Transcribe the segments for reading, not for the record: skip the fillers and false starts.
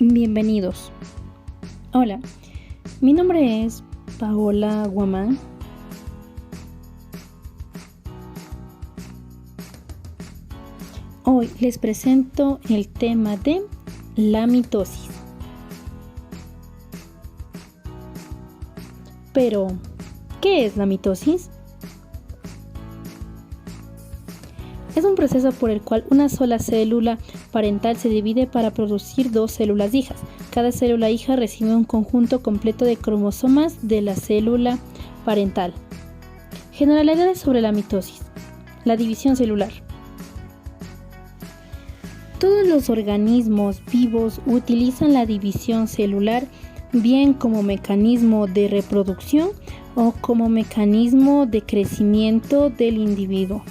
Bienvenidos. Hola, mi nombre es Paola Guamán. Hoy les presento el tema de la mitosis. Pero, ¿qué es la mitosis? Es un proceso por el cual una sola célula parental se divide para producir dos células hijas. Cada célula hija recibe un conjunto completo de cromosomas de la célula parental. Generalidades sobre la mitosis. La división celular. Todos los organismos vivos utilizan la división celular bien como mecanismo de reproducción o como mecanismo de crecimiento del individuo.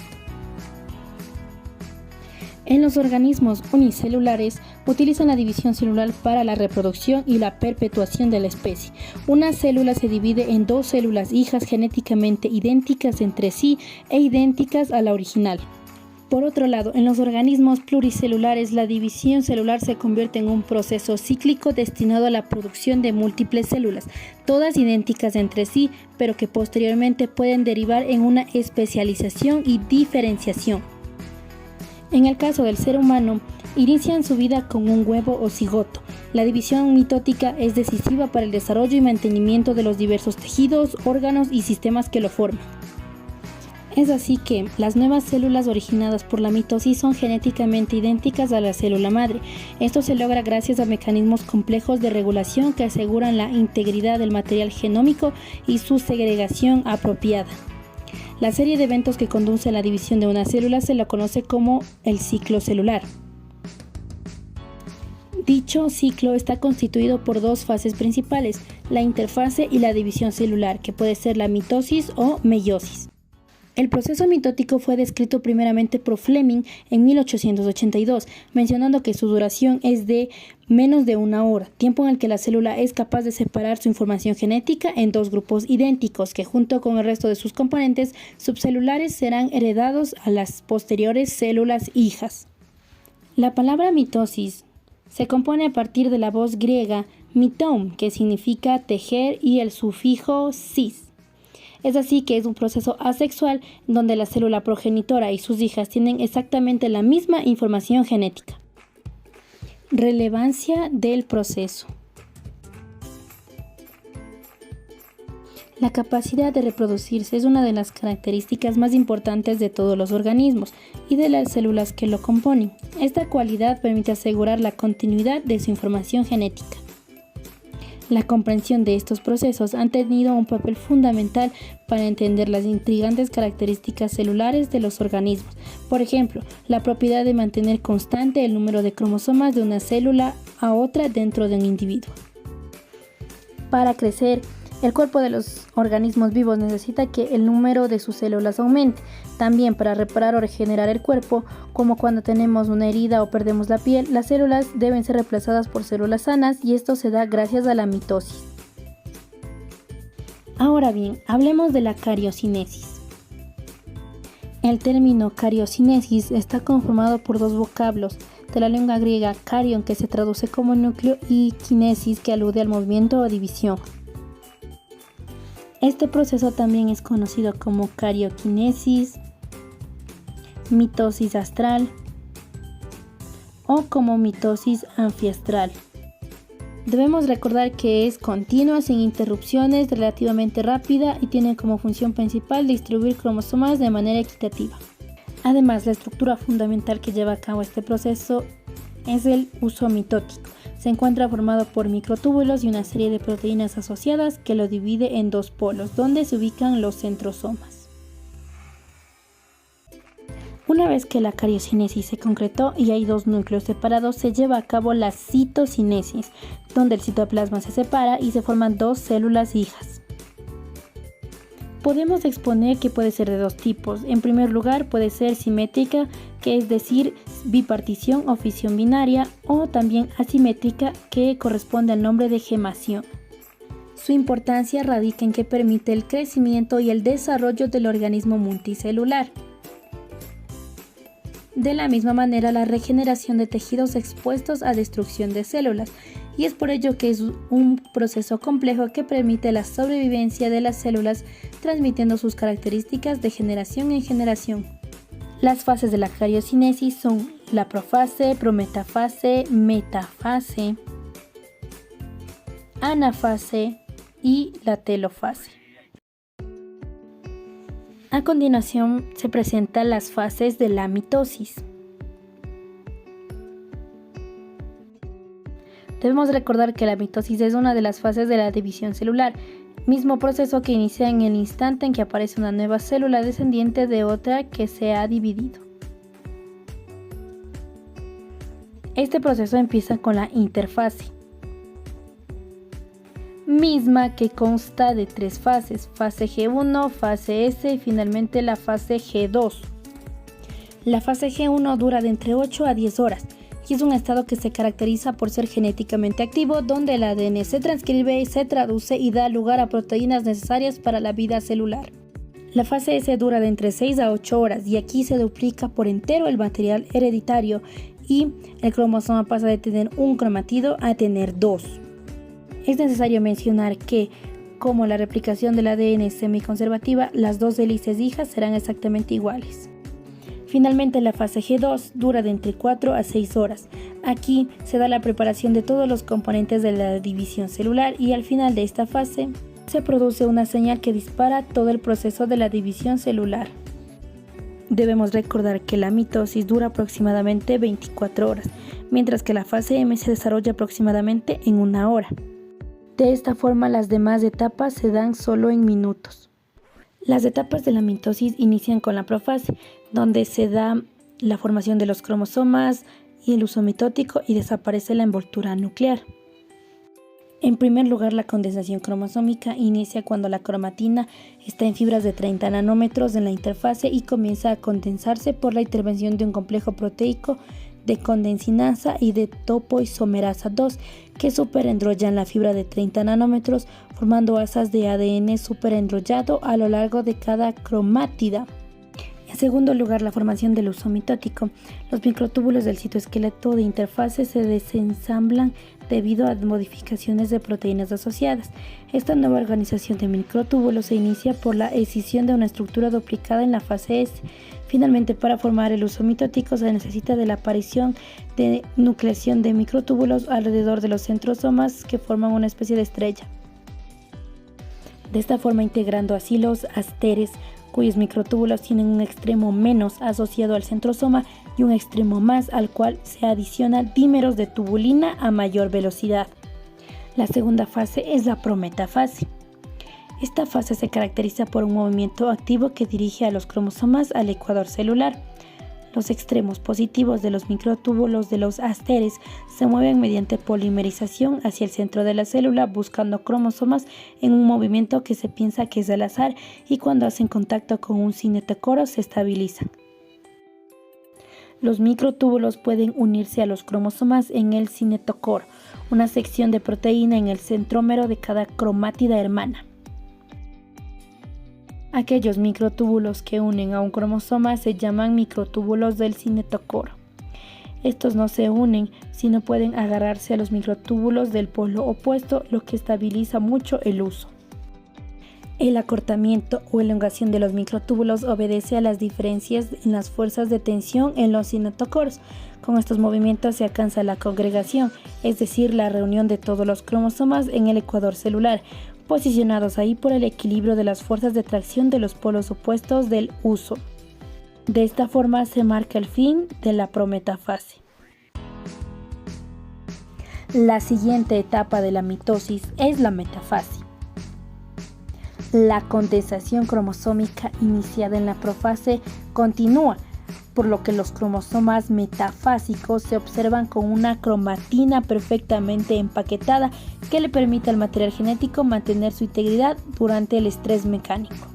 En los organismos unicelulares utilizan la división celular para la reproducción y la perpetuación de la especie. Una célula se divide en dos células hijas genéticamente idénticas entre sí e idénticas a la original. Por otro lado, en los organismos pluricelulares, la división celular se convierte en un proceso cíclico destinado a la producción de múltiples células, todas idénticas entre sí, pero que posteriormente pueden derivar en una especialización y diferenciación. En el caso del ser humano, inician su vida con un huevo o cigoto. La división mitótica es decisiva para el desarrollo y mantenimiento de los diversos tejidos, órganos y sistemas que lo forman. Es así que las nuevas células originadas por la mitosis son genéticamente idénticas a la célula madre. Esto se logra gracias a mecanismos complejos de regulación que aseguran la integridad del material genómico y su segregación apropiada. La serie de eventos que conduce a la división de una célula se la conoce como el ciclo celular. Dicho ciclo está constituido por dos fases principales, la interfase y la división celular, que puede ser la mitosis o meiosis. El proceso mitótico fue descrito primeramente por Fleming en 1882, mencionando que su duración es de menos de una hora, tiempo en el que la célula es capaz de separar su información genética en dos grupos idénticos que junto con el resto de sus componentes subcelulares serán heredados a las posteriores células hijas. La palabra mitosis se compone a partir de la voz griega miton, que significa tejer, y el sufijo sis. Es así que es un proceso asexual donde la célula progenitora y sus hijas tienen exactamente la misma información genética. Relevancia del proceso. La capacidad de reproducirse es una de las características más importantes de todos los organismos y de las células que lo componen. Esta cualidad permite asegurar la continuidad de su información genética. La comprensión de estos procesos ha tenido un papel fundamental para entender las intrigantes características celulares de los organismos. Por ejemplo, la propiedad de mantener constante el número de cromosomas de una célula a otra dentro de un individuo. Para crecer, el cuerpo de los organismos vivos necesita que el número de sus células aumente. También para reparar o regenerar el cuerpo, como cuando tenemos una herida o perdemos la piel, las células deben ser reemplazadas por células sanas y esto se da gracias a la mitosis. Ahora bien, hablemos de la cariocinesis. El término cariocinesis está conformado por dos vocablos de la lengua griega, carion, que se traduce como núcleo, y kinesis, que alude al movimiento o división. Este proceso también es conocido como carioquinesis, mitosis astral o como mitosis anfiastral. Debemos recordar que es continua, sin interrupciones, relativamente rápida y tiene como función principal distribuir cromosomas de manera equitativa. Además, la estructura fundamental que lleva a cabo este proceso es el uso mitótico. Se encuentra formado por microtúbulos y una serie de proteínas asociadas que lo divide en dos polos, donde se ubican los centrosomas. Una vez que la cariocinesis se concretó y hay dos núcleos separados, se lleva a cabo la citocinesis, donde el citoplasma se separa y se forman dos células hijas. Podemos exponer que puede ser de dos tipos. En primer lugar, puede ser simétrica, que es decir, bipartición o fisión binaria, o también asimétrica, que corresponde al nombre de gemación. Su importancia radica en que permite el crecimiento y el desarrollo del organismo multicelular. De la misma manera, la regeneración de tejidos expuestos a destrucción de células. y es por ello que es un proceso complejo que permite la sobrevivencia de las células transmitiendo sus características de generación en generación. Las fases de la cariocinesis son la profase, prometafase, metafase, anafase y la telofase. A continuación se presentan las fases de la mitosis. Debemos recordar que la mitosis es una de las fases de la división celular, mismo proceso que inicia en el instante en que aparece una nueva célula descendiente de otra que se ha dividido. Este proceso empieza con la interfase, misma que consta de 3 fases, fase G1, fase S y finalmente la fase G2. La fase G1 dura de entre 8 a 10 horas y es un estado que se caracteriza por ser genéticamente activo, donde el ADN se transcribe, se traduce y da lugar a proteínas necesarias para la vida celular. La fase S dura de entre 6 a 8 horas y aquí se duplica por entero el material hereditario y el cromosoma pasa de tener un cromatido a tener 2. Es necesario mencionar que, como la replicación del ADN es semiconservativa, las 2 hélices hijas serán exactamente iguales. Finalmente, la fase G2 dura de entre 4 a 6 horas. Aquí se da la preparación de todos los componentes de la división celular y al final de esta fase se produce una señal que dispara todo el proceso de la división celular. Debemos recordar que la mitosis dura aproximadamente 24 horas, mientras que la fase M se desarrolla aproximadamente en 1 hora. De esta forma, las demás etapas se dan solo en minutos. Las etapas de la mitosis inician con la profase, donde se da la formación de los cromosomas y el uso mitótico y desaparece la envoltura nuclear. En primer lugar, la condensación cromosómica inicia cuando la cromatina está en fibras de 30 nanómetros en la interfase y comienza a condensarse por la intervención de un complejo proteico de condensinasa y de topoisomerasa 2 que superenrollan la fibra de 30 nanómetros formando asas de ADN superenrollado a lo largo de cada cromátida. En segundo lugar, la formación del uso mitótico. Los microtúbulos del citoesqueleto de interfase se desensamblan debido a modificaciones de proteínas asociadas. Esta nueva organización de microtúbulos se inicia por la escisión de una estructura duplicada en la fase S. Finalmente, para formar el uso mitótico se necesita de la aparición de nucleación de microtúbulos alrededor de los centrosomas que forman una especie de estrella. De esta forma, integrando así los asteres, cuyos microtúbulos tienen un extremo menos asociado al centrosoma y un extremo más al cual se adicionan dímeros de tubulina a mayor velocidad. La segunda fase es la prometafase. Esta fase se caracteriza por un movimiento activo que dirige a los cromosomas al ecuador celular. Los extremos positivos de los microtúbulos de los asteres se mueven mediante polimerización hacia el centro de la célula buscando cromosomas en un movimiento que se piensa que es al azar y cuando hacen contacto con un cinetocoro se estabilizan. Los microtúbulos pueden unirse a los cromosomas en el cinetocoro, una sección de proteína en el centrómero de cada cromátida hermana. Aquellos microtúbulos que unen a un cromosoma se llaman microtúbulos del cinetocoro. Estos no se unen, sino pueden agarrarse a los microtúbulos del polo opuesto, lo que estabiliza mucho el uso. El acortamiento o elongación de los microtúbulos obedece a las diferencias en las fuerzas de tensión en los cinetocoros. Con estos movimientos se alcanza la congregación, es decir, la reunión de todos los cromosomas en el ecuador celular, posicionados ahí por el equilibrio de las fuerzas de tracción de los polos opuestos del uso. De esta forma se marca el fin de la prometafase. La siguiente etapa de la mitosis es la metafase. La condensación cromosómica iniciada en la profase continúa, por lo que los cromosomas metafásicos se observan con una cromatina perfectamente empaquetada que le permite al material genético mantener su integridad durante el estrés mecánico.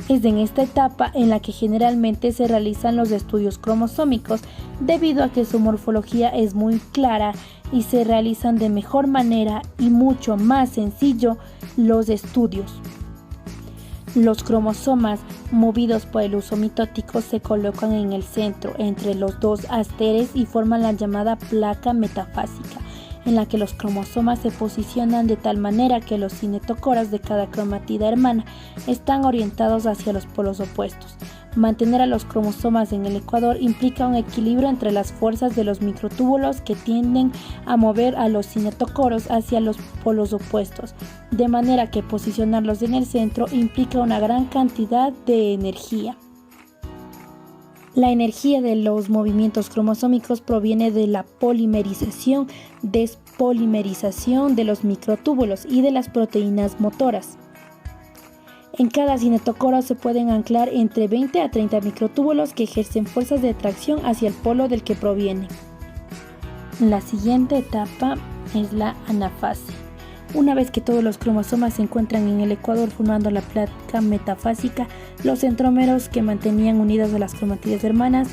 Es en esta etapa en la que generalmente se realizan los estudios cromosómicos, debido a que su morfología es muy clara y se realizan de mejor manera y mucho más sencillo los estudios. Los cromosomas, movidos por el uso mitótico, se colocan en el centro entre los dos asteres y forman la llamada placa metafásica. en la que los cromosomas se posicionan de tal manera que los cinetocoros de cada cromatida hermana están orientados hacia los polos opuestos. Mantener a los cromosomas en el ecuador implica un equilibrio entre las fuerzas de los microtúbulos que tienden a mover a los cinetocoros hacia los polos opuestos, de manera que posicionarlos en el centro implica una gran cantidad de energía. La energía de los movimientos cromosómicos proviene de la polimerización, despolimerización de los microtúbulos y de las proteínas motoras. En cada cinetocoro se pueden anclar entre 20 a 30 microtúbulos que ejercen fuerzas de atracción hacia el polo del que provienen. La siguiente etapa es la anafase. Una vez que todos los cromosomas se encuentran en el ecuador formando la placa metafásica, los centrómeros que mantenían unidas a las cromatidas hermanas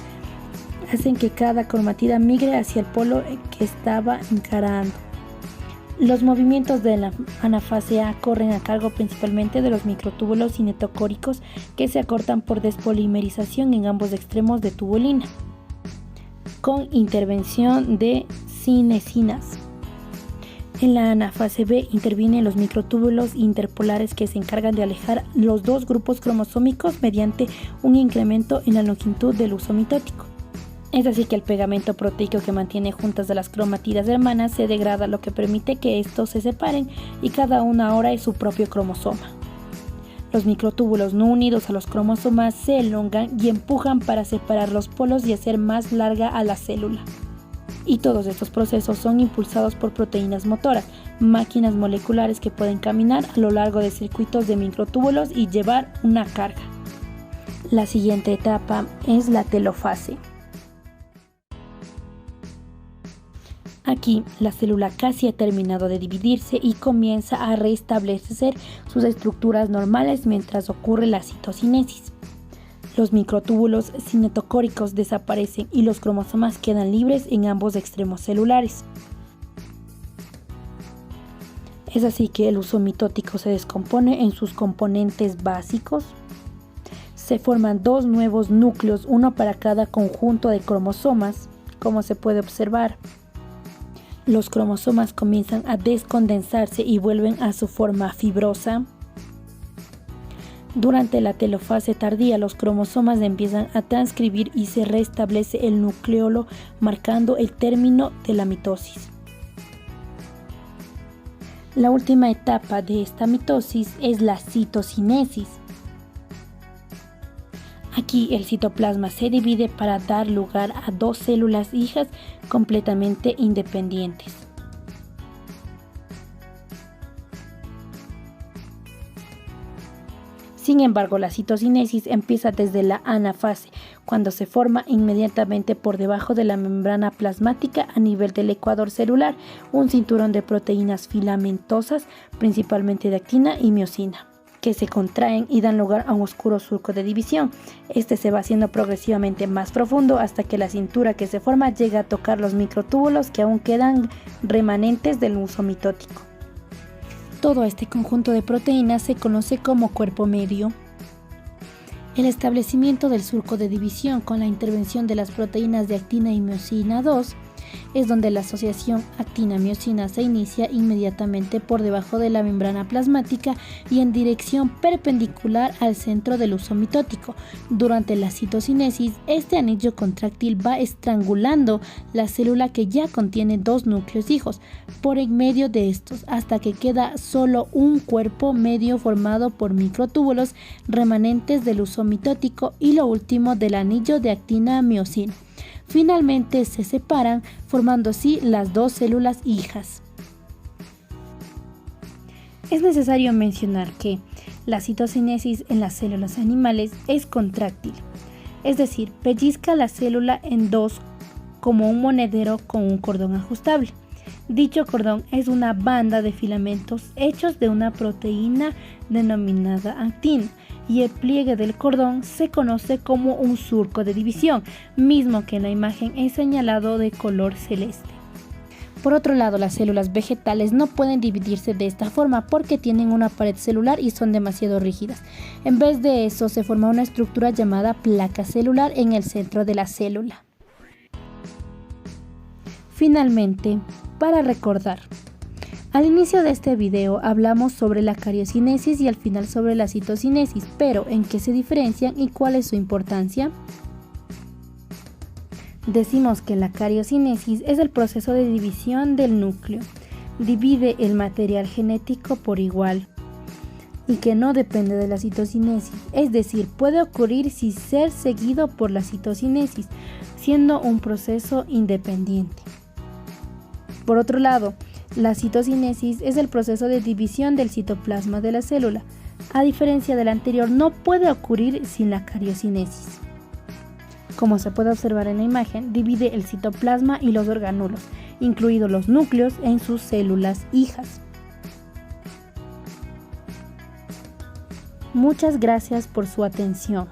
hacen que cada cromatida migre hacia el polo que estaba encarando. Los movimientos de la anafase A corren a cargo principalmente de los microtúbulos cinetocóricos que se acortan por despolimerización en ambos extremos de tubulina, con intervención de cinesinas. En la anafase B intervienen los microtúbulos interpolares que se encargan de alejar los dos grupos cromosómicos mediante un incremento en la longitud del uso mitótico. Es así que el pegamento proteico que mantiene juntas a las cromatidas hermanas se degrada, lo que permite que estos se separen y cada una ahora es su propio cromosoma. Los microtúbulos no unidos a los cromosomas se elongan y empujan para separar los polos y hacer más larga a la célula. Y todos estos procesos son impulsados por proteínas motoras, máquinas moleculares que pueden caminar a lo largo de circuitos de microtúbulos y llevar una carga. La siguiente etapa es la telofase. Aquí, la célula casi ha terminado de dividirse y comienza a restablecer sus estructuras normales mientras ocurre la citocinesis. Los microtúbulos cinetocóricos desaparecen y los cromosomas quedan libres en ambos extremos celulares. Es así que el uso mitótico se descompone en sus componentes básicos. Se forman dos nuevos núcleos, uno para cada conjunto de cromosomas, como se puede observar. Los cromosomas comienzan a descondensarse y vuelven a su forma fibrosa. Durante la telofase tardía, los cromosomas empiezan a transcribir y se restablece el nucleolo, marcando el término de la mitosis. La última etapa de esta mitosis es la citocinesis. Aquí el citoplasma se divide para dar lugar a dos células hijas completamente independientes. Sin embargo, la citocinesis empieza desde la anafase, cuando se forma inmediatamente por debajo de la membrana plasmática a nivel del ecuador celular un cinturón de proteínas filamentosas, principalmente de actina y miosina, que se contraen y dan lugar a un oscuro surco de división. Este se va haciendo progresivamente más profundo hasta que la cintura que se forma llega a tocar los microtúbulos que aún quedan remanentes del uso mitótico. Todo este conjunto de proteínas se conoce como cuerpo medio. El establecimiento del surco de división con la intervención de las proteínas de actina y miosina 2 es donde la asociación actina-miosina se inicia inmediatamente por debajo de la membrana plasmática y en dirección perpendicular al centro del uso mitótico. Durante la citocinesis, este anillo contráctil va estrangulando la célula que ya contiene dos núcleos hijos por en medio de estos, hasta que queda solo un cuerpo medio formado por microtúbulos remanentes del uso mitótico y lo último del anillo de actina-miosina. Finalmente se separan, formando así las dos células hijas. Es necesario mencionar que la citocinesis en las células animales es contráctil, es decir, pellizca la célula en dos como un monedero con un cordón ajustable. Dicho cordón es una banda de filamentos hechos de una proteína denominada actina, y el pliegue del cordón se conoce como un surco de división, mismo que en la imagen es señalado de color celeste. Por otro lado, las células vegetales no pueden dividirse de esta forma porque tienen una pared celular y son demasiado rígidas. En vez de eso, se forma una estructura llamada placa celular en el centro de la célula. Finalmente, para recordar, al inicio de este video hablamos sobre la cariocinesis y al final sobre la citocinesis, pero ¿en qué se diferencian y cuál es su importancia? Decimos que la cariocinesis es el proceso de división del núcleo. Divide el material genético por igual y que no depende de la citocinesis, es decir, puede ocurrir sin ser seguido por la citocinesis, siendo un proceso independiente. Por otro lado, la citocinesis es el proceso de división del citoplasma de la célula. A diferencia del anterior, no puede ocurrir sin la cariocinesis. Como se puede observar en la imagen, divide el citoplasma y los orgánulos, incluidos los núcleos, en sus células hijas. Muchas gracias por su atención.